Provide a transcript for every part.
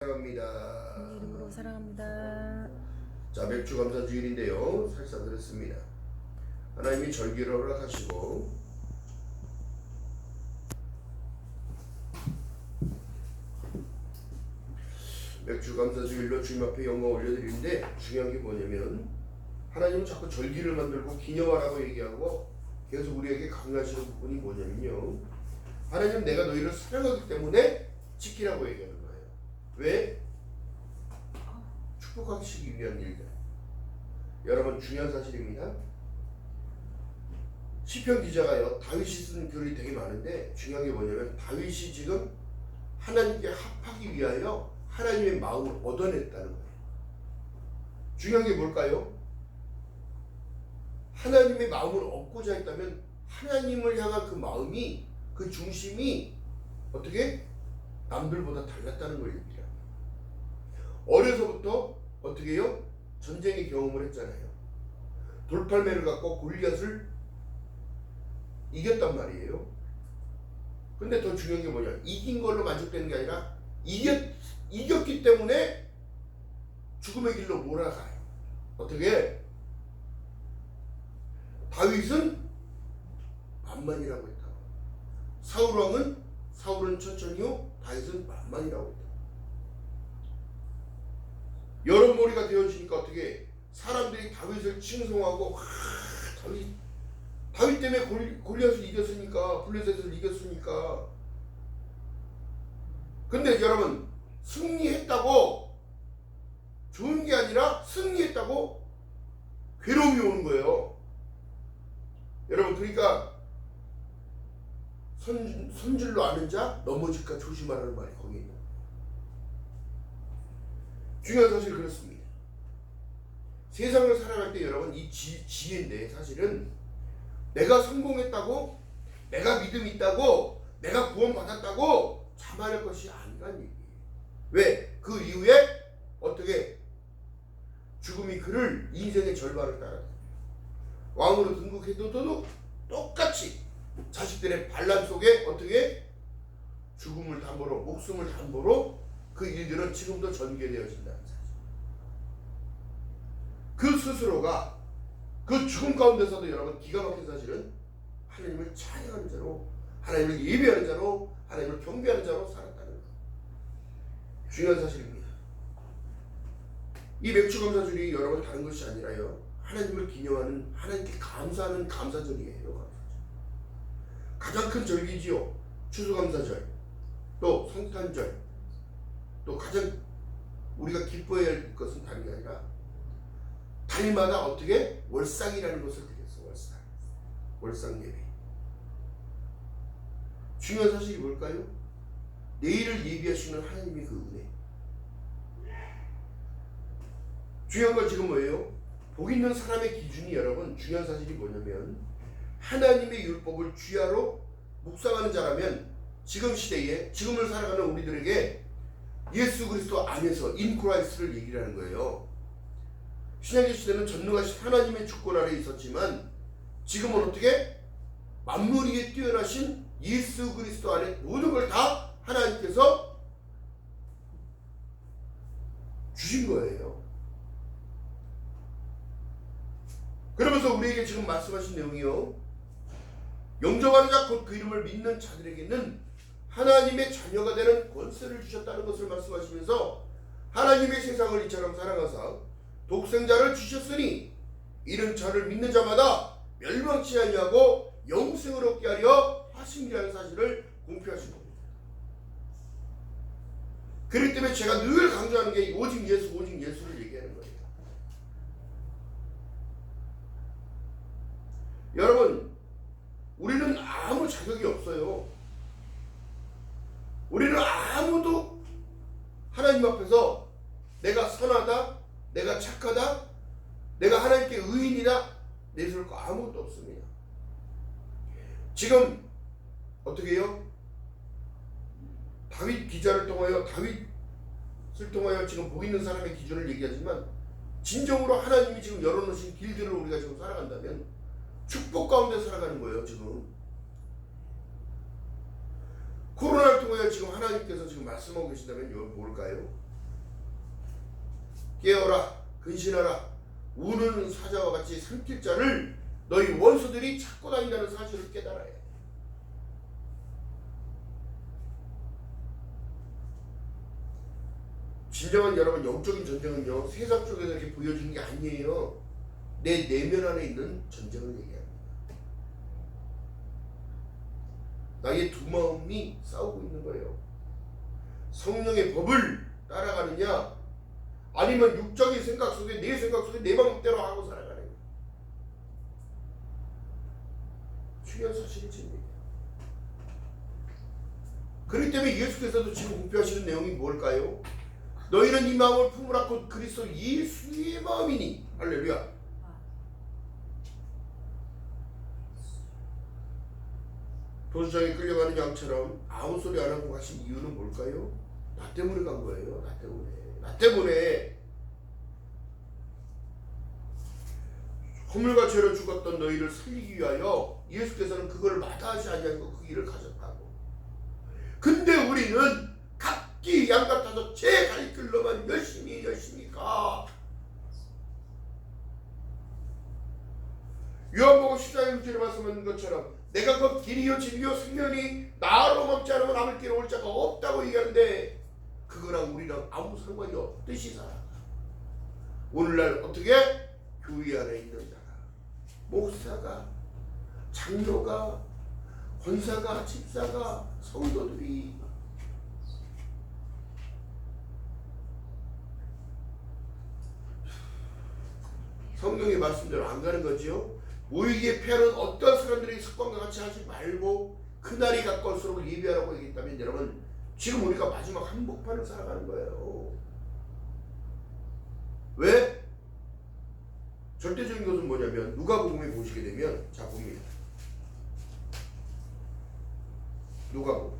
사랑합니다. 이름으로 사랑합니다. 자, 맥주 감사 주일인데요. 살짝 그렇습니다. 하나님이 절기를 허락하시고 맥주 감사 주일로 주님 앞에 영광 올려드리는데 중요한 게 뭐냐면 하나님은 자꾸 절기를 만들고 기념하라고 얘기하고 계속 우리에게 강조하시는 부분이 뭐냐면요. 하나님 내가 너희를 사랑하기 때문에 지키라고 얘기하는 거예요. 왜? 축복하시기 위한 일들. 여러분 중요한 사실입니다. 시편 기자가요 다윗이 쓴 글이 되게 많은데 중요한 게 뭐냐면 다윗이 지금 하나님께 합하기 위하여 하나님의 마음을 얻어냈다는 거예요. 중요한 게 뭘까요? 하나님의 마음을 얻고자 했다면 하나님을 향한 그 마음이 그 중심이 어떻게 남들보다 달랐다는 걸 얘기합니다. 어려서부터 어떻게 해요? 전쟁의 경험을 했잖아요. 돌팔매를 갖고 골리앗을 이겼단 말이에요. 근데 더 중요한 게 뭐냐? 이긴 걸로 만족되는 게 아니라 이겼기 때문에 죽음의 길로 몰아가요. 어떻게? 다윗은 만만이라고 했다. 사울은 천천히요. 다윗은 만만이라고 했다. 여론몰이가 되어지니까 어떻게 사람들이 다윗을 칭송하고 다윗 때문에 골리앗을 이겼으니까 블레셋을 이겼으니까. 근데 여러분 승리했다고 좋은 게 아니라 승리했다고 괴로움이 오는 거예요. 여러분 그러니까 손질로 아는 자 넘어질까 조심하라는 말이 거기 있는 거예요. 중요한 사실이 그렇습니다. 세상을 살아갈 때 여러분 이 지혜인데 사실은 내가 성공했다고 내가 믿음이 있다고 내가 구원받았다고 자만할 것이 아니란 얘기예요. 왜? 그 이후에 어떻게 죽음이 그를 인생의 절반을 따라다녀요. 왕으로 등극해도 똑같이 자식들의 반란 속에 어떻게 죽음을 담보로 목숨을 담보로 그 일들은 지금도 전개되어진다는 사실. 그 스스로가 그 죽음 가운데서도 여러분 기가 막힌 사실은 하나님을 찬양하는 자로 하나님을 예배하는 자로 하나님을 경배하는 자로 살았다는 것. 중요한 사실입니다. 이 맥주 감사절이 여러분 다른 것이 아니라요. 하나님을 기념하는 하나님께 감사하는 감사절이에요. 가장 큰 절기지요. 추수감사절 또 성탄절 또 가장 우리가 기뻐해야 할 것은 다른 게 아니라 달마다 어떻게 월상이라는 것을 드렸어. 월상 예배. 중요한 사실이 뭘까요? 내일을 예비하시는 하나님의 그 은혜. 중요한 건 지금 뭐예요? 복 있는 사람의 기준이 여러분 중요한 사실이 뭐냐면 하나님의 율법을 주야로 묵상하는 자라면 지금 시대에 지금을 살아가는 우리들에게 예수 그리스도 안에서 인 크라이스트를 얘기를 하는 거예요. 신약의 시대는 전능하신 하나님의 주권 아래 있었지만 지금은 어떻게? 만물 위에 뛰어나신 예수 그리스도 안에 모든 걸 다 하나님께서 주신 거예요. 그러면서 우리에게 지금 말씀하신 내용이요. 영접하는 자 곧 그 이름을 믿는 자들에게는 하나님의 자녀가 되는 권세를 주셨다는 것을 말씀하시면서 하나님의 세상을 이처럼 사랑하사 독생자를 주셨으니 이는 저를 믿는 자마다 멸망치 아니하고 영생을 얻게 하려 하심이라는 사실을 공표하신 겁니다. 그렇기 때문에 제가 늘 강조하는 게 오직 예수를 얘기하는 거예요. 여러분 우리는 아무 자격이 없어요. 우리는 아무도 하나님 앞에서 내가 선하다, 내가 착하다, 내가 하나님께 의인이다 내세울 거 아무것도 없습니다. 지금 어떻게 해요? 다윗 기자를 통하여 다윗을 통하여 지금 복 있는 사람의 기준을 얘기하지만 진정으로 하나님이 지금 열어놓으신 길들을 우리가 지금 살아간다면 축복 가운데 살아가는 거예요. 지금 코로나를 통하여 지금 하나님께서 지금 말씀하고 계신다면 뭘까요? 깨어라 근신하라 우는 사자와 같이 삼킬 자를 너희 원수들이 찾고 다닌다는 사실을 깨달아야 해. 진정한 여러분 영적인 전쟁은요 세상 쪽에서 이렇게 보여주는 게 아니에요. 내 내면 안에 있는 전쟁을 얘기합니다. 나의 두 마음이 싸우고 있는 거예요. 성령의 법을 따라가느냐 아니면 육적인 생각 속에 내 생각 속에 내 마음대로 하고 살아가는 거예요. 중요한 사실이 진리예요. 그렇기 때문에 예수께서도 지금 공표하시는 내용이 뭘까요? 너희는 이 마음을 품으라 곧 그리스도 예수의 마음이니. 할렐루야. 도주장에 끌려가는 양처럼 아무 소리 안 하고 가신 이유는 뭘까요? 나 때문에 간 거예요. 나 때문에 허물과 죄로 죽었던 너희를 살리기 위하여 예수께서는 그걸 마다하지 아니하고 그 길을 가셨다고. 근데 우리는 각기 양 같아서 제 갈 길로만 열심히 가. 요한복음 14장 6절에 말씀하는 것처럼 내가 그 길이요 진리요 생명이 나로 먹지 않으면 남을 길에 올 자가 없다고 얘기하는데 그거랑 우리랑 아무 상관이 없듯이 살아. 오늘날 어떻게? 교회 안에 있는 자가 목사가 장로가 권사가 집사가 성도들이 성경의 말씀대로 안 가는 거죠. 모이기에 패하는 어떤 사람들이 습관과 같이 하지 말고 그날이 가까울수록 예비하라고 얘기했다면 여러분 지금 우리가 마지막 한복판을 살아가는 거예요. 왜? 절대적인 것은 뭐냐면 누가복음에 보시게 되면 자 봅니다. 누가복음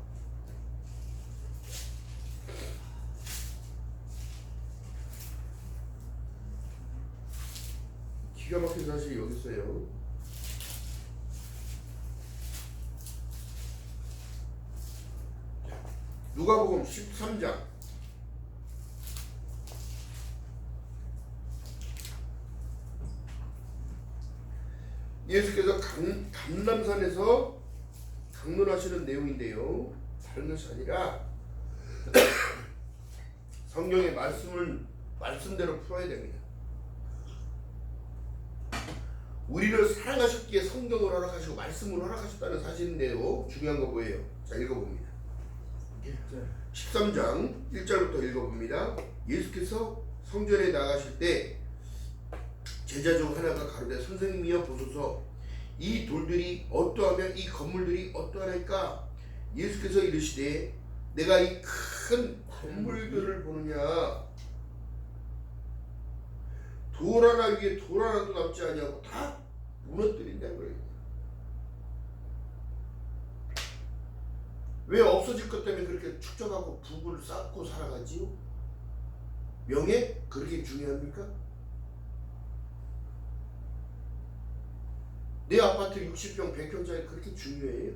기가 막힌 사실이 여기 있어요. 누가복음 13장 예수께서 감람산에서 강론하시는 내용인데요. 다른 것이 아니라 성경의 말씀을 말씀대로 풀어야 됩니다. 우리를 사랑하셨기에 성경을 허락하시고 말씀을 허락하셨다는 사실인데요. 중요한 거 뭐예요? 자 읽어봅니다. 13장 1절부터 읽어봅니다. 예수께서 성전에 나가실 때 제자 중 하나가 가로되 선생님이여 보소서 이 돌들이 어떠하며 이 건물들이 어떠하나이까. 예수께서 이르시되 내가 이 큰 건물들을 보느냐. 돌 하나 위에 돌 하나도 남지 아니하고 다 무너뜨린다는 거예요. 왜 없어질 것 때문에 그렇게 축적하고 부부를 쌓고 살아가지요? 명예? 그렇게 중요합니까? 내 아파트 60평 100평짜리 그렇게 중요해요?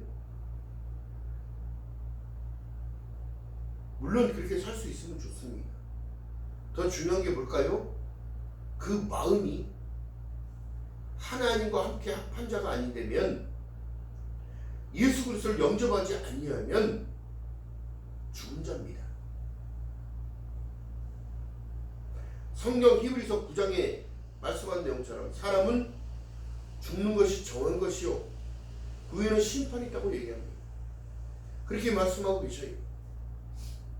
물론 그렇게 살 수 있으면 좋습니다. 더 중요한 게 뭘까요? 그 마음이 하나님과 함께 합한 자가 아닌다면 예수 그리스도를 영접하지 아니하면 죽은 자입니다. 성경 히브리서 9장에 말씀한 내용처럼 사람은 죽는 것이 정한 것이요 그 후에는 심판이 있다고 얘기합니다. 그렇게 말씀하고 계셔요.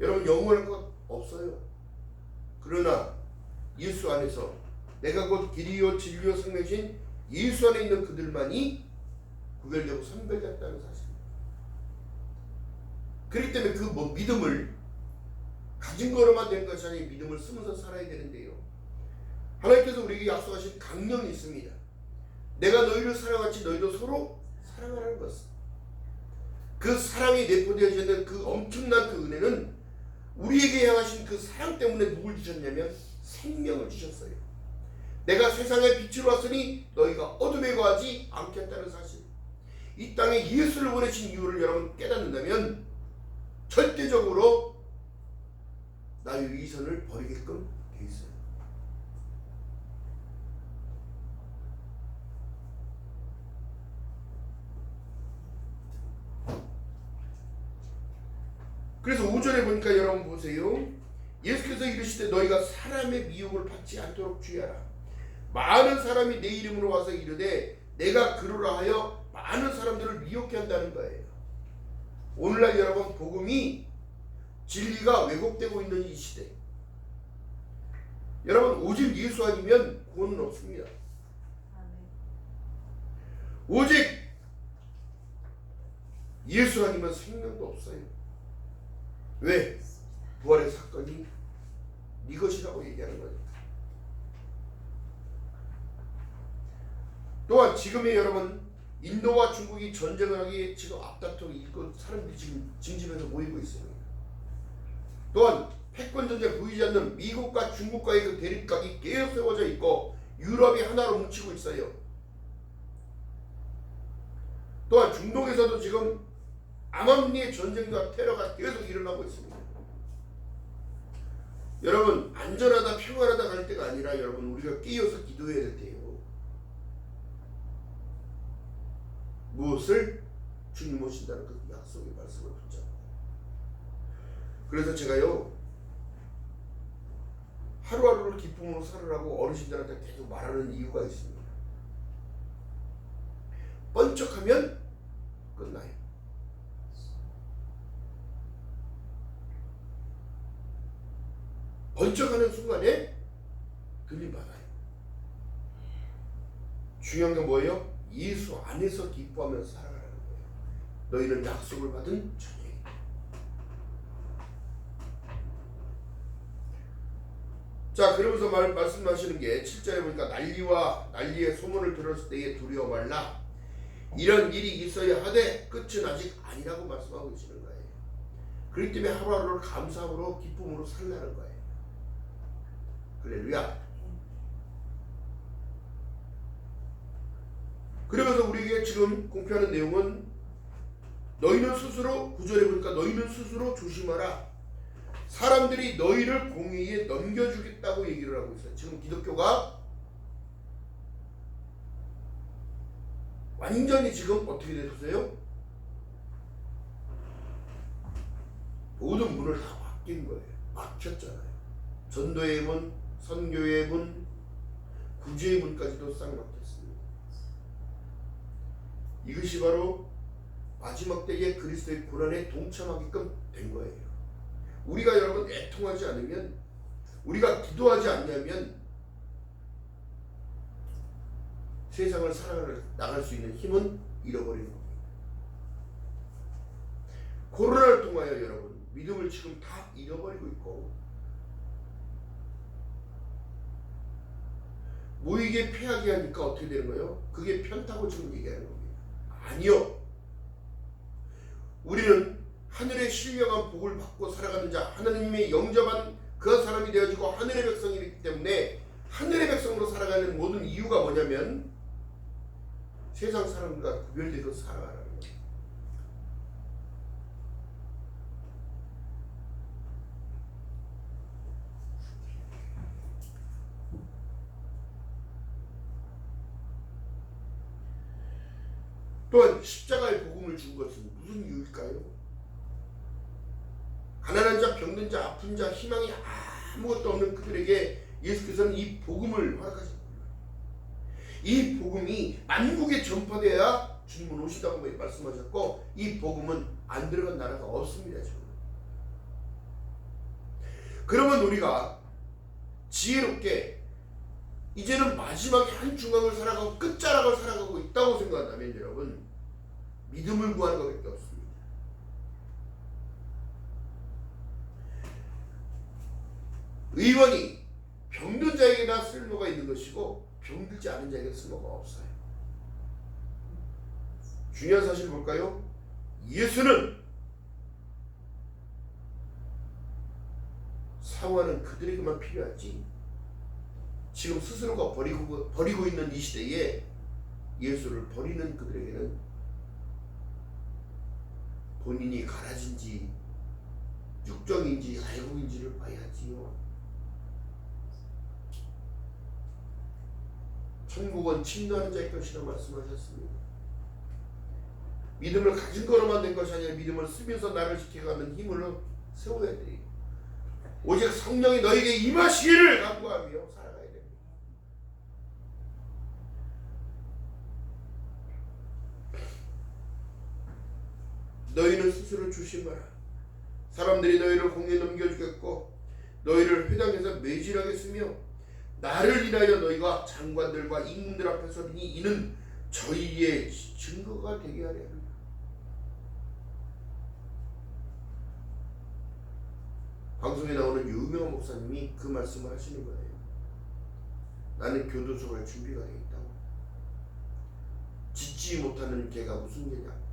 여러분 영원할 것 없어요. 그러나 예수 안에서 내가 곧 길이요 진리요 생명이신 예수 안에 있는 그들만이 구별되고 선별됐다는 사실입니다. 그렇기 때문에 그 믿음을 가진 거로만 되는 것이 아니라 믿음을 쓰면서 살아야 되는데요. 하나님께서 우리에게 약속하신 강령이 있습니다. 내가 너희를 사랑하지 너희도 서로 사랑하라는 것은 그 사랑이 내포되어져 있는 그 엄청난 그 은혜는 우리에게 향하신 그 사랑 때문에 누굴 주셨냐면 생명을 주셨어요. 내가 세상에 빛으로 왔으니 너희가 어둠에 거하지 않겠다는 사실. 이 땅에 예수를 보내신 이유를 여러분 깨닫는다면 절대적으로 나의 위선을 버리게끔 돼 있어요. 보니까 여러분 보세요. 예수께서 이르시되 너희가 사람의 미혹을 받지 않도록 주의하라. 많은 사람이 내 이름으로 와서 이르되 내가 그러라 하여 많은 사람들을 미혹해 한다는 거예요. 오늘날 여러분 복음이 진리가 왜곡되고 있는 이 시대, 여러분 오직 예수 아니면 구원은 없습니다. 오직 예수 아니면 생명도 없어요. 왜? 부활의 사건이 네 것이라고 얘기하는 거예요. 또한 지금의 여러분 인도와 중국이 전쟁을 하기 지금 앞다투고 있고 사람들이 지금 징집에서 모이고 있어요. 또한 패권 전쟁 보이지 않는 미국과 중국과의 그 대립각이 계속 세워져 있고 유럽이 하나로 뭉치고 있어요. 또한 중동에서도 지금 암암리의 전쟁과 테러가 계속 일어나고 있습니다. 여러분 안전하다 평안하다 갈 때가 아니라 여러분 우리가 끼어서 기도해야 될 때예요. 무엇을? 주님 오신다는 그 약속의 말씀을 붙잡고. 그래서 제가요 하루하루를 기쁨으로 살으라고 어르신들한테 계속 말하는 이유가 있습니다. 번쩍하면 끝나요. 번쩍하는 순간에 들림받아요. 중요한 건 뭐예요? 예수 안에서 기뻐하면서 살아가는 거예요. 너희는 약속을 받은 자녀이다. 자, 그러면서 말씀하시는 게 7절에 보니까 난리의 소문을 들었을 때에 두려워 말라. 이런 일이 있어야 하되 끝은 아직 아니라고 말씀하고 계시는 거예요. 그렇기 때문에 하루하루를 감사함으로 기쁨으로 살라는 거예요. 할렐루야. 그러면서 우리에게 지금 공표하는 내용은 너희는 스스로, 9절에 보니까 너희는 스스로 조심하라. 사람들이 너희를 공의에 넘겨주겠다고 얘기를 하고 있어요. 지금 기독교가 완전히 지금 어떻게 됐어요? 모든 문을 다 막힌 거예요. 막혔잖아요. 전도의 문, 선교의 문, 구주의 문까지도 싹 막혔습니다. 이것이 바로 마지막 때의 그리스도의 고난에 동참하게끔 된 거예요. 우리가 여러분 애통하지 않으면, 우리가 기도하지 않냐면 세상을 살아나갈 수 있는 힘은 잃어버리는 겁니다. 코로나를 통하여 여러분 믿음을 지금 다 잃어버리고 있고 모이게 패하게 하니까 어떻게 되는 거예요? 그게 편타고 지금 얘기하는 겁니다. 아니요. 우리는 하늘의 신령한 복을 받고 살아가는 자, 하나님의 영접한 그 사람이 되어지고 하늘의 백성이기 때문에 하늘의 백성으로 살아가는 모든 이유가 뭐냐면 세상 사람들과 구별되어 살아가라는 거예요. 또한 십자가의 복음을 준 것은 무슨 이유일까요? 가난한 자, 병든 자, 아픈 자, 희망이 아무것도 없는 그들에게 예수께서는 이 복음을 허락하셨습니다. 이 복음이 만국에 전파되어야 주님은 오시다고 말씀하셨고 이 복음은 안 들어간 나라가 없습니다. 지금. 그러면 우리가 지혜롭게 이제는 마지막에 한 중앙을 살아가고 끝자락을 살아가고 있다고 생각한다면 여러분 믿음을 구하는 것밖에 없습니다. 의원이 병든 자에게나 쓸모가 있는 것이고 병들지 않은 자에게 쓸모가 없어요. 중요한 사실 볼까요? 예수는 사모하는 그들에게만 필요하지 지금 스스로가 버리고 있는 이 시대에 예수를 버리는 그들에게는 본인이 가라진지 육정인지 알곡인지를 봐야지요. 천국은 침노하는 자의 것이라고 말씀하셨습니다. 믿음을 가진 거로만 된 것이 아니라 믿음을 쓰면서 나를 지켜가는 힘으로 세워야 돼. 오직 성령이 너에게 임하시기를 간구하며 살아가야 됩니다. 너희는 스스로 조심하라. 사람들이 너희를 공에 넘겨주겠고 너희를 회당에서 매질하겠으며 나를 인하여 너희가 장관들과 임금들 앞에 서리니 이는 저희의 증거가 되게 하려 합니다. 방송에 나오는 유명한 목사님이 그 말씀을 하시는 거예요. 나는 교도소 갈 준비가 되어 있다고. 짖지 못하는 개가 무슨 개냐.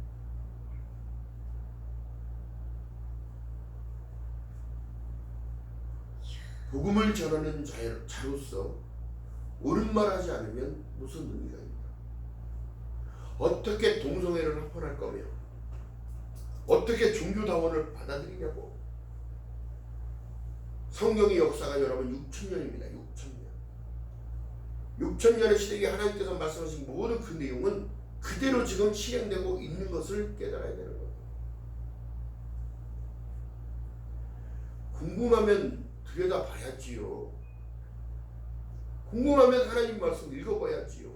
복음을 전하는 자로서 옳은 말 하지 않으면 무슨 의미가 있냐. 어떻게 동성애를 합헌할 거며 어떻게 종교다원을 받아들이냐고. 성경의 역사가 여러분 6,000년입니다. 6,000년. 6,000년의 시대에 하나님께서 말씀하신 모든 그 내용은 그대로 지금 실행되고 있는 것을 깨달아야 되는 거예요. 궁금하면 들여다봐야지요. 궁금하면 하나님 말씀 읽어봐야지요.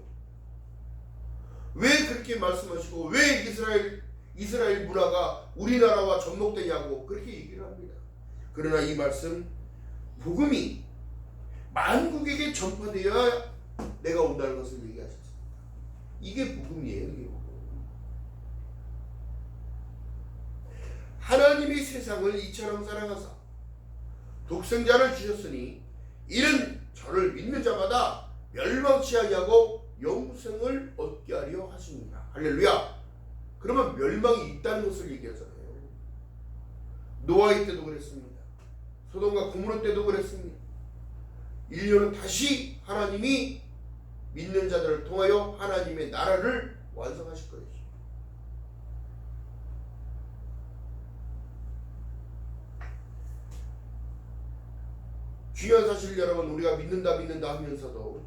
왜 그렇게 말씀하시고 왜 이스라엘 문화가 우리나라와 접목되냐고 그렇게 얘기를 합니다. 그러나 이 말씀 복음이 만국에게 전파되어야 내가 온다는 것을 얘기하셨습니다. 이게 복음이에요. 이게 복음. 하나님이 세상을 이처럼 사랑하사 독생자를 주셨으니 이는 저를 믿는 자마다 멸망치 아니하고 영생을 얻게 하려 하십니다. 할렐루야. 그러면 멸망이 있다는 것을 얘기하잖아요. 노아의 때도 그랬습니다. 소돔과 고모라 때도 그랬습니다. 인류는 다시 하나님이 믿는 자들을 통하여 하나님의 나라를 완성하실 거예요. 중요한 사실 여러분, 우리가 믿는다 하면서도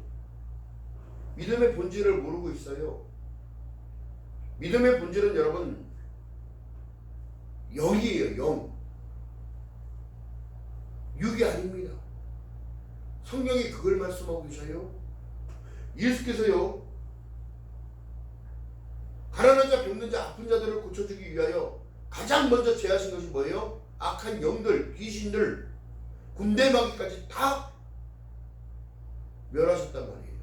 믿음의 본질을 모르고 있어요. 믿음의 본질은 여러분 영이에요. 영. 육이 아닙니다. 성경이 그걸 말씀하고 계셔요. 예수께서요, 가난한 자, 병든 자, 아픈 자들을 고쳐주기 위하여 가장 먼저 제하신 것이 뭐예요? 악한 영들, 귀신들, 군대 마귀까지 다 멸하셨단 말이에요.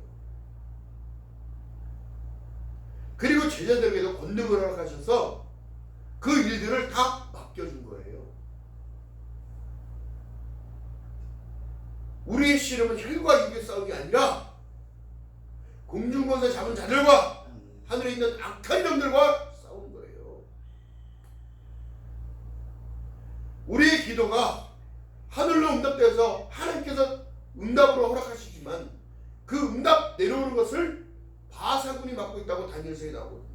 그리고 제자들에게도 권능을 허락하셔서 그 일들을 다 맡겨준 거예요. 우리의 씨름은 혈과 육의 싸움이 아니라 공중권세 잡은 자들과 하늘에 있는 악한 영들과 싸우는 거예요. 우리의 기도가 하늘로 응답되어서 하나님께서 응답으로 허락하시지만 그 응답 내려오는 것을 바사군이 맡고 있다고 다니엘서에 나오거든요.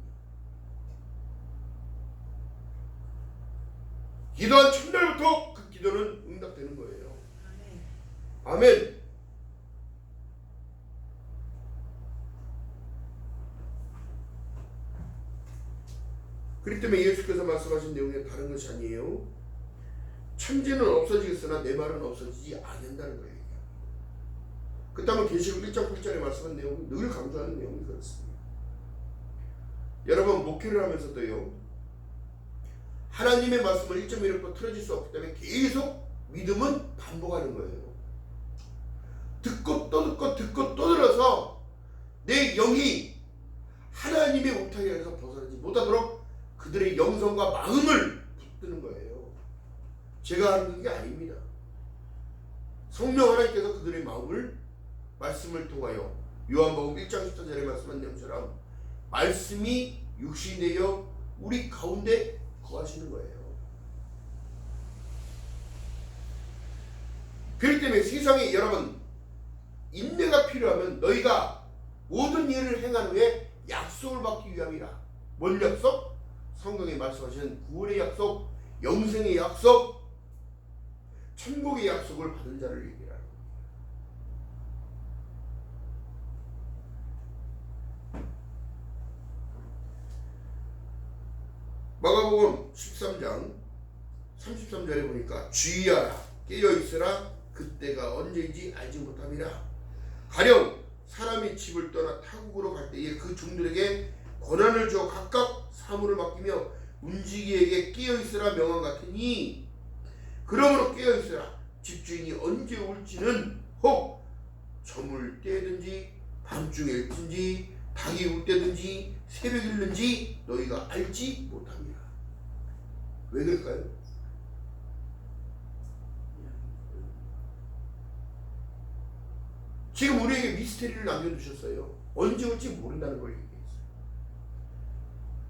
기도한 첫날부터 그 기도는 응답되는 거예요. 아멘. 그렇기 때문에 예수께서 말씀하신 내용이 다른 것이 아니에요. 천지는 없어지겠으나 내 말은 없어지지 않는다는 거예요. 그렇다면 계시록 1장 8절에 말씀한 내용은 늘 강조하는 내용이 그렇습니다. 여러분, 목회를 하면서도요, 하나님의 말씀을 1.1로 틀어질 수 없기 때문에 계속 믿음은 반복하는 거예요. 듣고 또 듣고 듣고 또 들어서 내 영이 하나님의 옥탑에서 벗어나지 못하도록 그들의 영성과 마음을 붙드는 거예요. 제가 하는 게 아닙니다. 성령 하나님께서 그들의 마음을 말씀을 통하여 요한복음 1장 14절에 말씀한 내용처럼 말씀이 육신이 되어 우리 가운데 거하시는 거예요. 그렇기 때문에 세상에 여러분, 인내가 필요하면 너희가 모든 일을 행한 후에 약속을 받기 위함이라. 뭔 약속? 성경에 말씀하시는 구원의 약속, 영생의 약속, 천국의 약속을 받은 자를 얘기하는 겁니다. 마가복음 13장 33절에 보니까 주의하라 깨어있으라 그때가 언제인지 알지 못함이라. 가령 사람이 집을 떠나 타국으로 갈 때에 그 종들에게 권한을 주어 각각 사물을 맡기며 움직이에게 깨어있으라 명한 같으니 그러므로 깨어있으라. 집주인이 언제 올지는 혹 저물 때든지 밤중일든지 닭이 울 때든지 새벽일는지 너희가 알지 못합니다. 왜 그럴까요? 지금 우리에게 미스테리를 남겨두셨어요. 언제 올지 모른다는 걸 얘기했어요.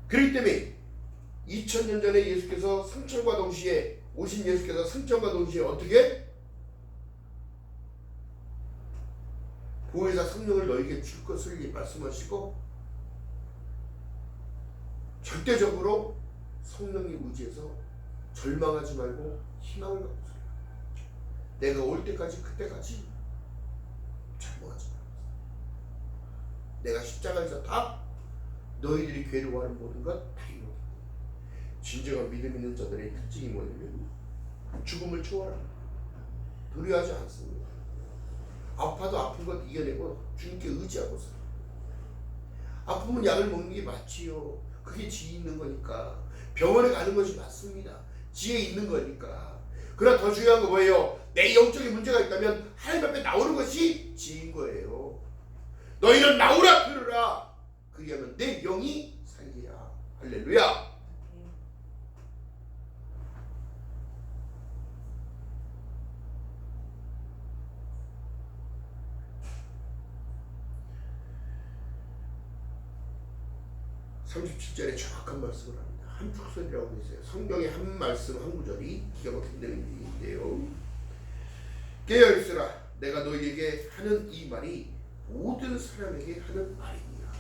그렇기 때문에 2000년 전에 예수께서 승천과 동시에 오신 예수께서 승천과 동시에 어떻게 보혜사 성령을 너에게 줄 것을 말씀하시고 절대적으로 성령에 의지해서 절망하지 말고 희망을 갖고 살아요. 내가 올 때까지 그때까지 절망하지 말고 내가 십자가에서 다 너희들이 괴로워하는 모든 것 다 이루어. 진정한 믿음 있는 자들의 특징이 뭐냐면 죽음을 초월합니다. 두려워하지 않습니다. 아파도 아픈 것 이겨내고 주님께 의지하고 살아요. 아프면 약을 먹는 게 맞지요. 그게 지혜 있는 거니까. 병원에 가는 것이 맞습니다. 지혜 있는 거니까. 그러나 더 중요한 거 뭐예요? 내 영적인 문제가 있다면 하나님 앞에 나오는 것이 지혜인 거예요. 너희는 나오라 들으라. 그리하면 내 영이 살리라. 할렐루야. (37절에) 정확한 말씀을 합니다. 한 축설이라고 되어 있어요. 성경의 한 말씀 한 구절이 기가 막힌 내용인데요. 깨어있으라. 내가 너희에게 하는 이 말이 모든 사람에게 하는 말입니다.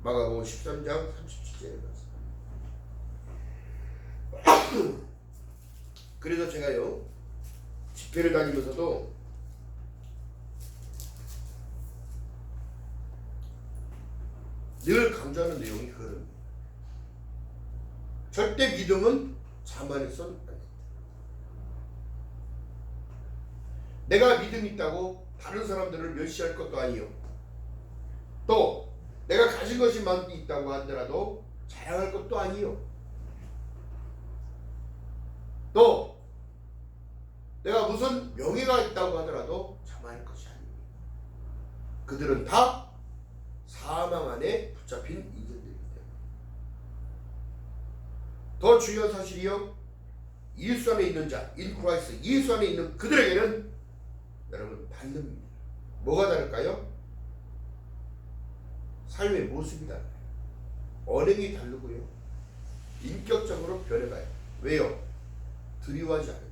마가복음 13장 37절에 말씀. 그래서 제가요 집회를 다니면서도 늘 강조하는 내용이 그거는 절대 믿음은 자만해서는 안 된다. 내가 믿음이 있다고 다른 사람들을 멸시할 것도 아니요. 또 내가 가진 것이 많이 있다고 하더라도 자랑할 것도 아니요. 또 내가 무슨 명예가 있다고 하더라도 자만할 것이 아닙니다. 그들은 다 사망 안에 붙잡힌 인생들이기 때문에. 더 중요한 사실이요, 예수 안에 있는 자, 인 크라이스트, 예수 안에 있는 그들에게는 여러분 다릅니다. 뭐가 다를까요? 삶의 모습이 달라요. 언행이 다르고요, 인격적으로 변해가요. 왜요? 두려워하지 않아요.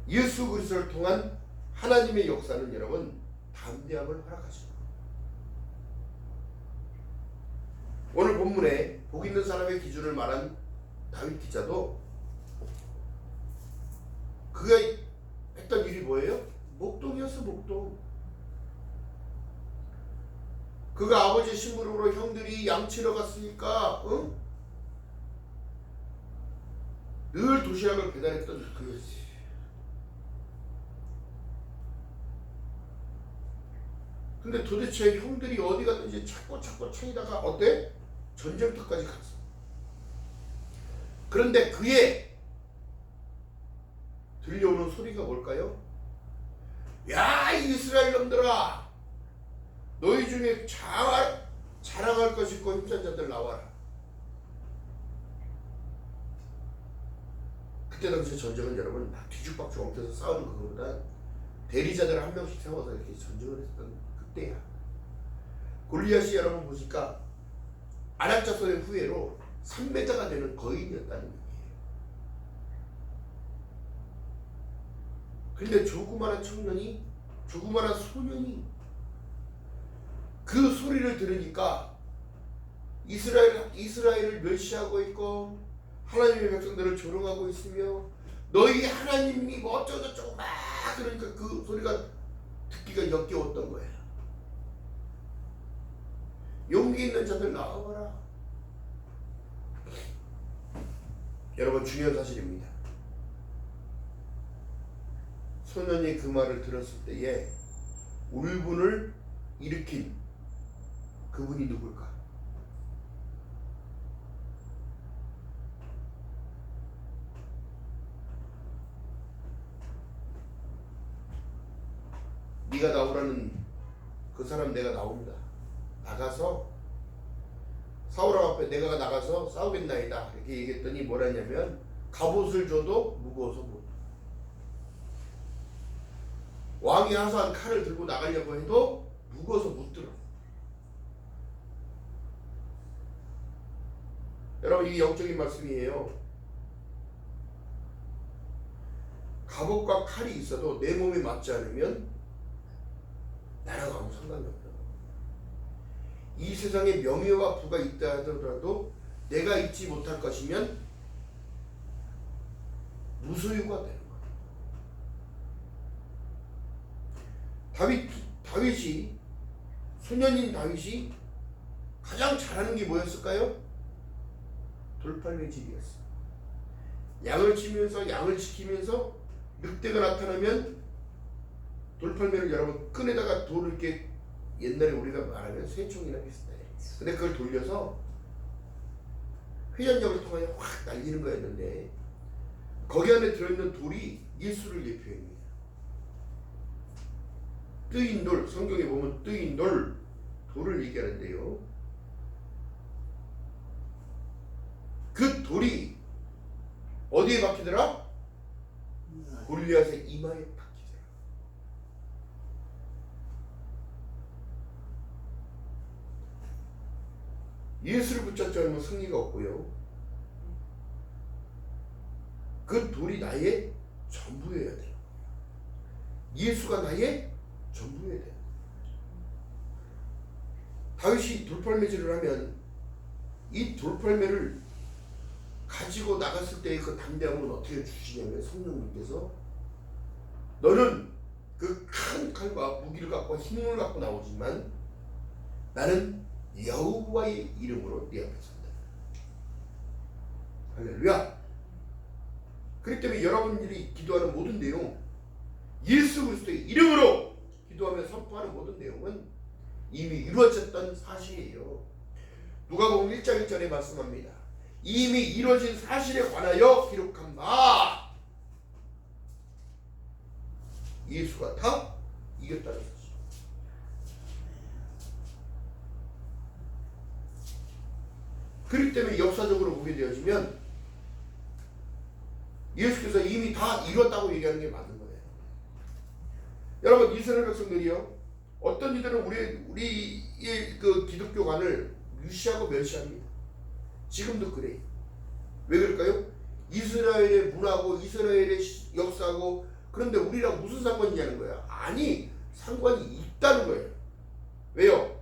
예수 그리스도를 통한 하나님의 역사는 여러분 담대함을 허락하십니다. 오늘 본문에 복 있는 사람의 기준을 말한 다윗 기자도 그가 했던 일이 뭐예요? 목동이었어. 목동. 그가 아버지 심부름으로 형들이 양치러 갔으니까 늘 도시락을 배달했던 그였지. 근데 도대체 형들이 어디 갔는지 찾고 찾다가 어때? 전쟁터까지 갔어. 그런데 그의 들려오는 소리가 뭘까요? 야, 이스라엘 놈들아, 너희 중에 자랑할 것이 있고 힘센 자들 나와라. 그때 당시 전쟁은 여러분 막 뒤죽박죽 엉켜서 싸우는 그거보다 대리자들을 한 명씩 세워서 이렇게 전쟁을 했던 그때야. 골리앗이 여러분 보니까 아낙자손의 후예로 3m가 되는 거인이었다는 얘기예요. 근데 조그마한 청년이, 조그마한 소년이 그 소리를 들으니까 이스라엘을 멸시하고 있고 하나님의 백성들을 조롱하고 있으며 너희 하나님이 뭐 어쩌고저쩌고 막 그러니까 그 소리가 듣기가 역겨웠던 거예요. 용기 있는 자들 나와봐라. 여러분 중요한 사실입니다. 소년이 그 말을 들었을 때에 울분을 일으킨 그분이 누굴까? 네가 나오라는 그 사람 내가 나옵니다. 나가서 사울 앞에 내가 나가서 싸우겠나이다 이렇게 얘기했더니 뭐라냐면 갑옷을 줘도 무거워서 못. 왕이 하사한 칼을 들고 나가려고 해도 무거워서 못 들어. 여러분 이게 영적인 말씀이에요. 갑옷과 칼이 있어도 내 몸에 맞지 않으면 나랑 아무 상관이 없다. 이 세상에 명예와 부가 있다 하더라도 내가 잊지 못할 것이면 무소유가 되는 거예요. 다윗이 소년인 다윗이 가장 잘하는 게 뭐였을까요? 돌팔매질이었어요. 양을 치면서 양을 지키면서 늑대가 나타나면 돌팔매를 여러분 끈에다가 돌을 이렇게 옛날에 우리가 말하면 쇠총이나 비슷해. 근데 그걸 돌려서 회전력을 통하여 확 날리는 거였는데 거기 안에 들어있는 돌이 예수를 예표합니다. 뜨인 돌, 성경에 보면 뜨인 돌, 돌을 얘기하는데요. 그 돌이 어디에 박히더라? 골리앗의 이마에 박히더라. 예수를 붙잡지 않으면 승리가 없고요. 그 돌이 나의 전부여야 돼요. 예수가 나의 전부여야 돼요. 다윗이 돌팔매질을 하면 이 돌팔매를 가지고 나갔을 때의 그 담대함은 어떻게 주시냐면 성령님께서 너는 그 큰 칼과 무기를 갖고 힘을 갖고 나오지만 나는 여호와의 이름으로 네 앞에 선다. 할렐루야. 그렇기 때문에 여러분들이 기도하는 모든 내용 예수 그리스도의 이름으로 기도하며 선포하는 모든 내용은 이미 이루어졌던 사실이에요. 누가복음 1장 1절에 말씀합니다. 이미 이루어진 사실에 관하여 기록한 바 예수가 다 이겼다는 사실. 그렇기 때문에 역사적으로 보게 되어지면 예수께서 이미 다 이뤘다고 얘기하는 게 맞는 거예요. 여러분 이스라엘 백성들이요 어떤 이들은 우리의 그 기독교관을 무시하고 멸시합니다. 지금도 그래요. 왜 그럴까요? 이스라엘의 문화고 이스라엘의 역사고 그런데 우리랑 무슨 상관이 있냐는 거야. 아니 상관이 있다는 거예요. 왜요?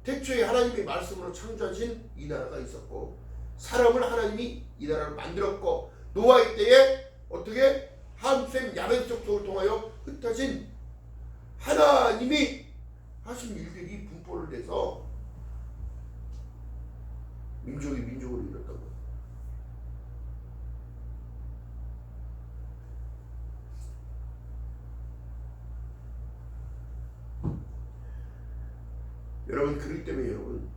태초에 하나님의 말씀으로 창조하신 이 나라가 있었고 사람을 하나님이 이 나라를 만들었고 노아의 때에 어떻게 함셈 야벳 족속을 통하여 흩어진 하나님이 하신 일들이 분포를 돼서 민족이 민족으로 이뤘던 거예요. 여러분 그렇기 때문에 여러분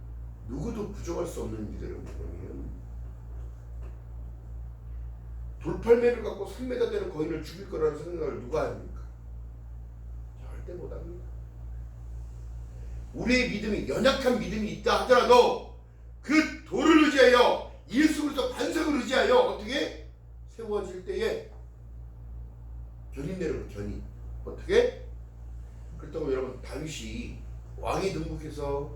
누구도 부정할 수 없는 일들은 뭐냐면 돌팔매를 갖고 3m 되는 거인을 죽일 거라는 생각을 누가 합니까? 절대 못합니다. 우리의 믿음이 연약한 믿음이 있다 하더라도 그 돌을 의지하여 예수 그리스도 반석을 의지하여 어떻게 세워질 때에 견인되는 견인 어떻게? 그렇다고 여러분 다윗이 왕이 등극해서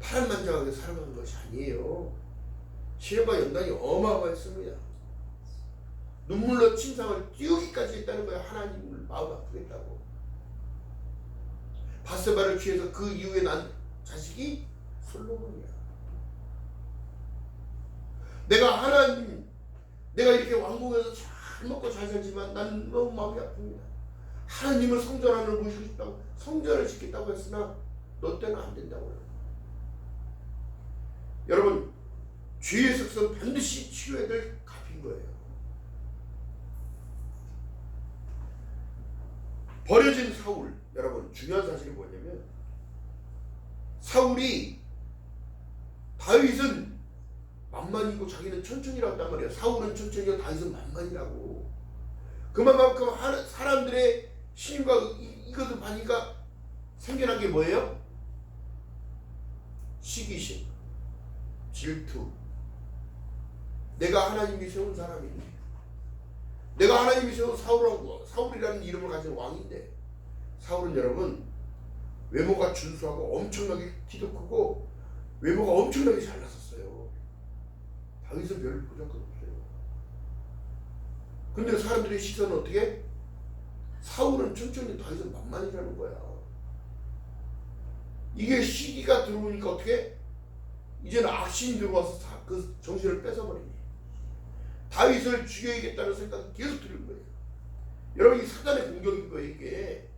파란만장하게 살아가는 것이 아니에요. 시련과 연단이 어마어마했습니다. 눈물로 침상을 띄우기까지 했다는 거예요. 하나님을 마음 아프겠다고. 바세바를 취해서 그 이후에 난 자식이 솔로몬이야. 내가 이렇게 왕궁에서 잘 먹고 잘 살지만 난 너무 마음이 아픕니다. 하나님을 성전 안으로 모시고 싶다고 성전을 짓겠다고 했으나 너 때는 안 된다고요. 여러분 죄의 습성 반드시 치료해야 될 잡힌 거예요. 버려진 사울, 여러분 중요한 사실이 뭐냐면 사울이 다윗은 만만이고 자기는 천천히라고 했단 말이에요. 사울은 천천히고 다윗은 만만이라고. 그만큼 사람들의 신임과 이것을 보니까 생겨난 게 뭐예요? 시기심, 질투. 내가 하나님이 세운 사람인데, 내가 하나님이 세운 사울이라는 이름을 가진 왕인데, 사울은 여러분 외모가 준수하고 엄청나게 키도 크고 외모가 엄청나게 잘났었어요. 다윗은 별로 부족한 없어요. 근데 사람들의 시선은 어떻게? 사울은 천천히, 다윗은 만만이라는 거야. 이게 시기가 들어오니까 어떻게? 이제는 악신이 들어와서 그 정신을 뺏어버리니 다윗을 죽여야겠다는 생각이 계속 드는 거예요. 여러분, 이 사단의 공격인 거예요, 이게.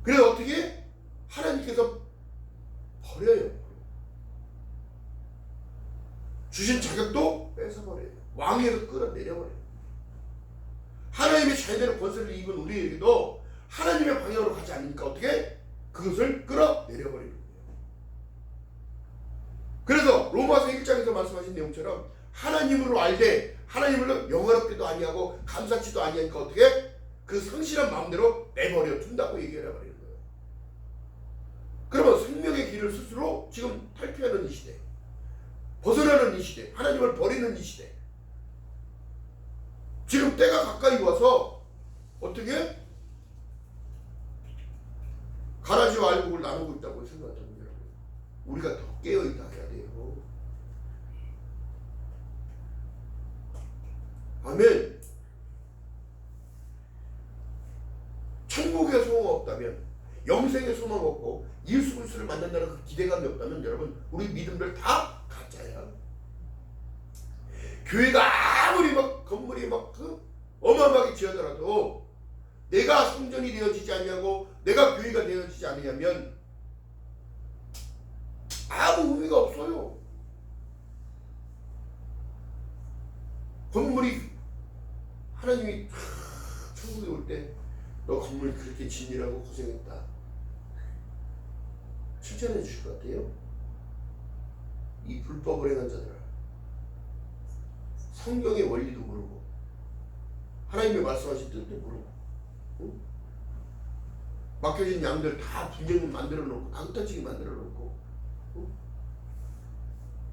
그래서 어떻게? 하나님께서 버려요. 주신 자격도 뺏어버려요. 왕위에서 끌어내려버려요. 하나님의 자녀되는 권세를 입은 우리에게도 하나님의 방향으로 가지 않으니까 어떻게? 그것을 끌어내려버리는 거예요. 그래서 로마서 1장에서 말씀하신 내용처럼 하나님으로 알되 하나님을 영화롭게도 아니하고 감사치도 아니하니까 어떻게? 그 성실한 마음대로 내버려 둔다고 얘기해 버리는 거예요. 그러면 생명의 길을 스스로 지금 탈피하는 이 시대, 벗어나는 이 시대, 하나님을 버리는 이 시대, 지금 때가 가까이 와서 어떻게? 가라지와 알곡을 나누고 있다고 생각합니다. 우리가 더 깨어있다 해야 돼요. 아멘. 천국의 소망 없다면, 영생의 소망 없고 예수 그리스도를 만난다는 그 기대감이 없다면 여러분, 우리 믿음들 다 가짜야. 교회가 아무리 막 건물이 막 어마어마하게 지어더라도 내가 성전이 되어지지 않냐고, 내가 교회가 되어지지 않으냐면 아무 의미가 없어요. 건물이, 하나님이 천국에 올 때 너 건물 그렇게 짓느라고 고생했다, 칭찬해 주실 것 같아요? 이 불법을 행한 자들아, 성경의 원리도 모르고 하나님의 말씀하신 뜻도 모르고, 응? 맡겨진 양들 다 분쟁을 만들어 놓고 낭떠지게 만들어 놓고, 응?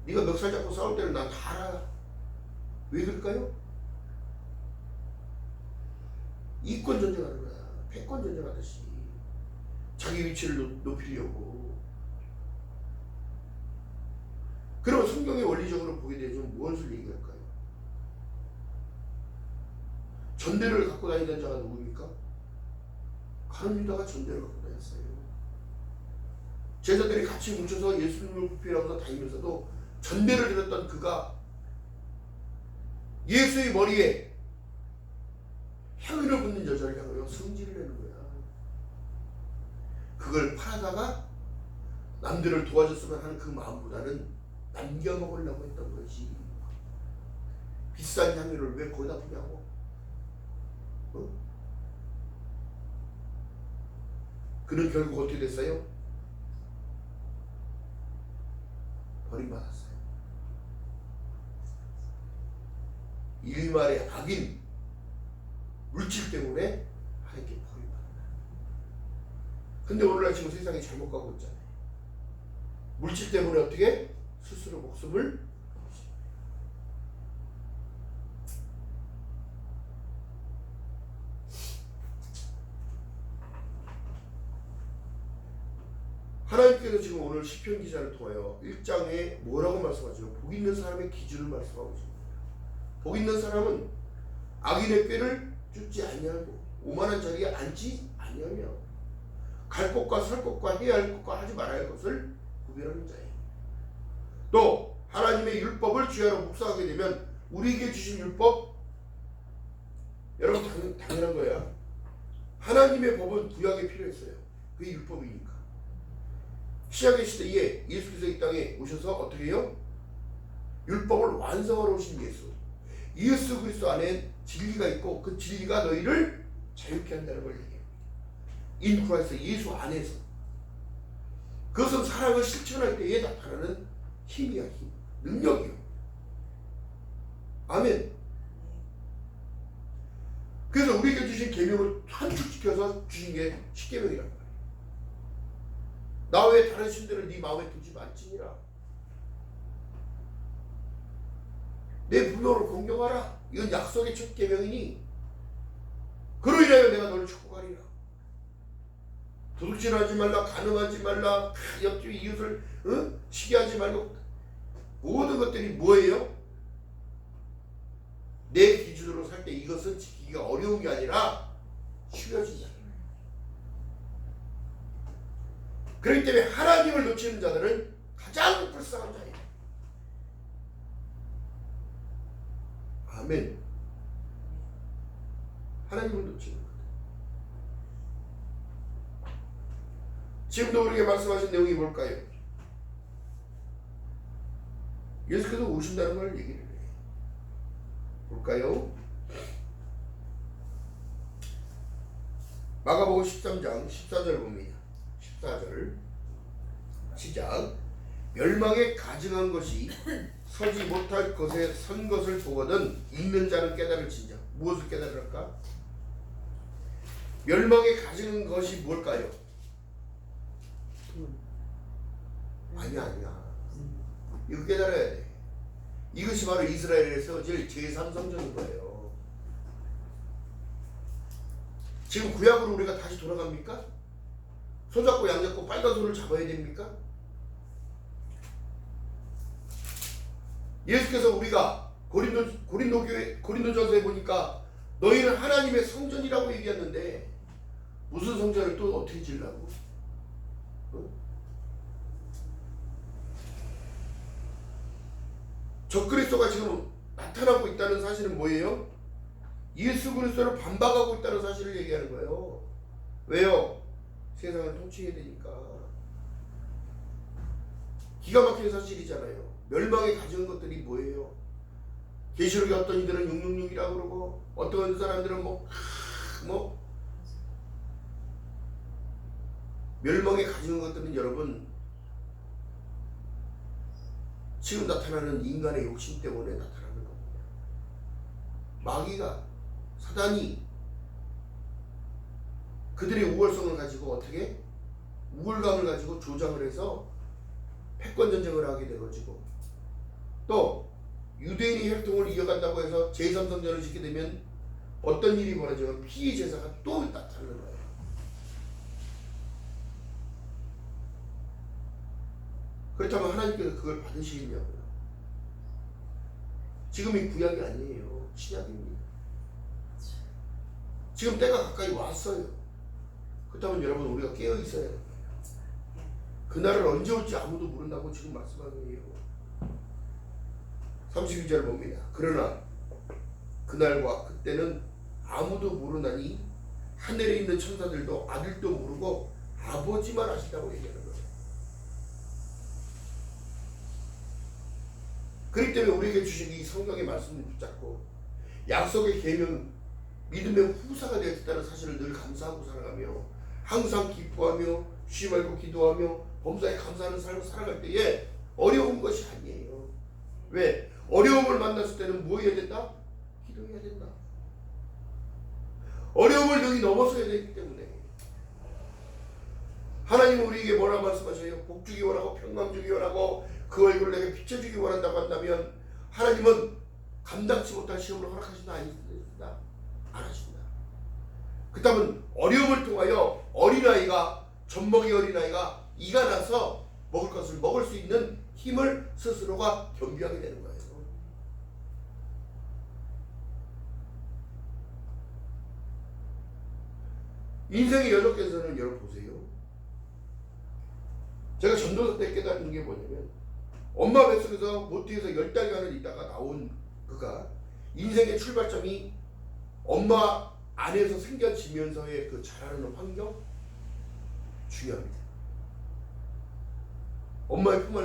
네가 멱살 잡고 싸울 때는 난 다 알아. 왜 그럴까요? 이권 전쟁하는 거야. 패권 전쟁하듯이 자기 위치를 높이려고. 그러면 성경의 원리적으로 보게 되면 무엇을 얘기할까요? 전대를 갖고 다니던 자가 누구입니까? 가룟 유다가 전대를 갖고 다녔어요. 제자들이 같이 뭉쳐서 예수님을 부패하면서 다니면서도 전대를 들었던 그가 예수의 머리에 향유를 붓는 여자를 향하여 성질을 내는 거야. 그걸 팔아다가 남들을 도와줬으면 하는 그 마음보다는 남겨먹으려고 했던 거지. 비싼 향유를 왜 거기다 푸냐고. 어? 그는 결국 어떻게 됐어요? 버림받았어요. 일말의 악인, 물질 때문에 하나님께 버림받았다. 근데 오늘날 지금 세상이 잘못 가고 있잖아요. 물질 때문에 어떻게? 스스로 목숨을 하나님께서 지금 오늘 시편 기자를 통하여 1장에 뭐라고 말씀하시죠? 복 있는 사람의 기준을 말씀하고 있습니다. 복 있는 사람은 악인의 꾀를 쫓지 아니하고 오만한 자리에 앉지 아니하며 갈 곳과 설 곳과 해야 할 것과 하지 말아야 할 것을 구별하는 자예요. 또 하나님의 율법을 주야로 묵상하게 되면 우리에게 주신 율법, 여러분 당연한 거야. 하나님의 법은 구약에 필요했어요. 그게 율법이니까. 신약의 시대에 예수께서 이 땅에 오셔서 어떻게 해요? 율법을 완성하러 오신 예수. 예수 그리스도 안에 진리가 있고 그 진리가 너희를 자유케 한다는 걸 얘기해요. 인 크라이스트, 예수 안에서. 그것은 사랑을 실천할 때에 나타나는 힘이야. 힘. 능력이요. 아멘. 그래서 우리에게 주신 계명을 한축시켜서 주신 게 십계명이란 말이에요. 나 외에 다른 신들을 네 마음에 두지 말지니라. 내 부모를 공경하라. 이건 약속의 첫 계명이니 그로 인하여 내가 너를 축복하리라. 도둑질하지 말라, 간음하지 말라, 옆집 이웃을 시기하지 말고. 모든 것들이 뭐예요? 내 기준으로 살 때 이것은 지키기가 어려운 게 아니라 쉬워진다. 그렇기 때문에 하나님을 놓치는 자들은 가장 불쌍한 자예요. 아멘. 하나님을 놓치는 것. 지금도 우리에게 말씀하신 내용이 뭘까요? 예수께서 오신다는 걸 얘기를 해요. 볼까요? 마가복음 13장 14절 봅니다. 14절 시작. 멸망에 가증한 것이 서지 못할 것에 선 것을 보거든 읽는 자는 깨달을진저. 무엇을 깨달을까? 멸망에 가증한 것이 뭘까요? 아니야. 이거 깨달아야 돼. 이것이 바로 이스라엘에 세워질 제3성전인 거예요. 지금 구약으로 우리가 다시 돌아갑니까? 손잡고 양잡고 빨간 손을 잡아야 됩니까? 예수께서 우리가 고린도전서에 보니까 너희는 하나님의 성전이라고 얘기했는데 무슨 성전을 또 어떻게 지으려고? 적그리스도가 지금 나타나고 있다는 사실은 뭐예요? 예수 그리스도를 반박하고 있다는 사실을 얘기하는 거예요. 왜요? 세상을 통치해야 되니까. 기가 막힌 사실이잖아요. 멸망에 가져온 것들이 뭐예요? 계시록에 어떤 이들은 666이라고 그러고 어떤 사람들은 멸망에 가져온 것들은 여러분 지금 나타나는 인간의 욕심 때문에 나타나는 겁니다. 마귀가, 사단이 그들의 우월성을 가지고 어떻게? 우월감을 가지고 조장을 해서 패권전쟁을 하게 되어지고 또 유대인이 혈통을 이어간다고 해서 제3성전을 짓게 되면 어떤 일이 벌어지면 피의제사가 또 나타나는 거예요. 그렇다면 하나님께서 그걸 받으시겠냐고요. 지금이 구약이 아니에요. 신약입니다. 지금 때가 가까이 왔어요. 그렇다면 여러분 우리가 깨어 있어야 해요. 그날은 언제 올지 아무도 모른다고 지금 말씀하는 거예요. 32절 봅니다. 그러나 그날과 그때는 아무도 모르나니 하늘에 있는 천사들도 아들도 모르고 아버지만 아시다고 얘기하는 거예요. 그렇기 때문에 우리에게 주신 이 성경의 말씀을 붙잡고 약속의 계명, 믿음의 후사가 되었다는 사실을 늘 감사하고 살아가며 항상 기뻐하며 쉬지 말고 기도하며 범사에 감사하는 삶을 살아갈 때에 어려운 것이 아니에요. 왜? 어려움을 만났을 때는 뭐 해야 된다? 기도해야 된다. 어려움을 능히 넘어서야 되기 때문에 하나님은 우리에게 뭐라 말씀하셔요? 복 주기 원하고 평강 주기 원하고 그 얼굴을 내게 비춰주기 원한다고 한다면 하나님은 감당치 못할 시험을 허락하신다 아니신다? 안 하신다. 그렇다면 어려움을 통하여 어린아이가 젖먹이 어린아이가 이가 나서 먹을 것을 먹을 수 있는 힘을 스스로가 겸비하게 되는 거예요. 인생의 여정에서는 여러분 보세요. 제가 전도사 때 깨달은 게 뭐냐면 엄마 뱃속에서 모태에서 10달간을 있다가 나온 그가 인생의 출발점이 엄마 안에서 생겨지면서의 그 자라는 환경 중요합니다. 엄마의 품 안에